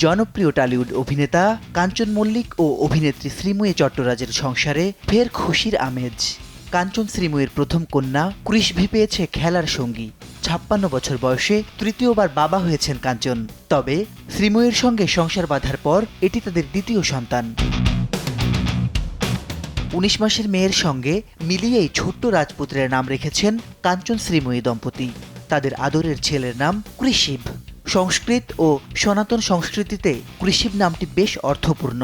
জনপ্রিয় টলিউড অভিনেতা কাঞ্চন মল্লিক ও অভিনেত্রী শ্রীময়ী চট্টরাজের সংসারে ফের খুশির আমেজ। কাঞ্চন শ্রীময়ীর প্রথম কন্যা কৃষ্ভি পেয়েছে খেলার সঙ্গী। ৫৬ বছর বয়সে তৃতীয়বার বাবা হয়েছেন কাঞ্চন। তবে শ্রীময়ীর সঙ্গে সংসার বাঁধার পর এটি তাদের দ্বিতীয় সন্তান। ১৯ মাসের মেয়ের সঙ্গে মিলিয়েই ছোট্ট রাজপুত্রের নাম রেখেছেন কাঞ্চন শ্রীময়ী দম্পতি। তাদের আদরের ছেলের নাম কৃষিভ। সংস্কৃত ও সনাতন সংস্কৃতিতে কৃষিভ নামটি বেশ অর্থপূর্ণ।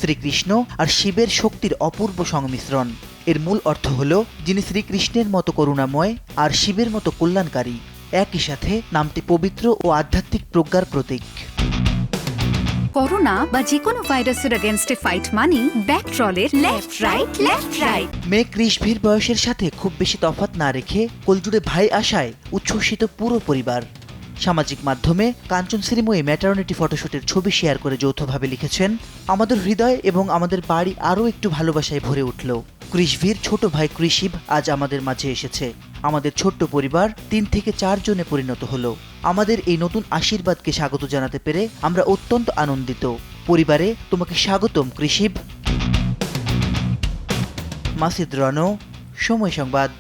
শ্রীকৃষ্ণ আর শিবের শক্তির অপূর্ব সংমিশ্রণ। এর মূল অর্থ হল যিনি শ্রীকৃষ্ণের মতো করুণাময় আর শিবের মতো কল্যাণকারী। একই সাথে নামটি পবিত্র ও আধ্যাত্মিক প্রজ্ঞার প্রতীক। করোনা বা যে কোনো ভাইরাসের এগেইনস্টে ফাইট মানি ব্যাকট্রলের লেফট রাইট। মেয়ে কৃষ্ভির বয়সের সাথে খুব বেশি তফাৎ না রেখে কোলজুড়ে ভাই আসায় উচ্ছ্বসিত পুরো পরিবার। সামাজিক মাধ্যমে কাঞ্চন শ্রীময়ী ম্যাটারনিটি ফটোশুটের ছবি শেয়ার করে যৌথভাবে লিখেছেন, আমাদের হৃদয় এবং আমাদের বাড়ি আরও একটু ভালোবাসায় ভরে উঠল। কৃষ্ভির ছোট ভাই কৃষিভ আজ আমাদের মাঝে এসেছে। আমাদের ছোট্ট পরিবার ৩ থেকে ৪ জনে পরিণত হলো। আমাদের এই নতুন আশীর্বাদকে স্বাগত জানাতে পেরে আমরা অত্যন্ত আনন্দিত। পরিবারে তোমাকে স্বাগতম কৃষিভ। মাসিদ রনো, সময় সংবাদ।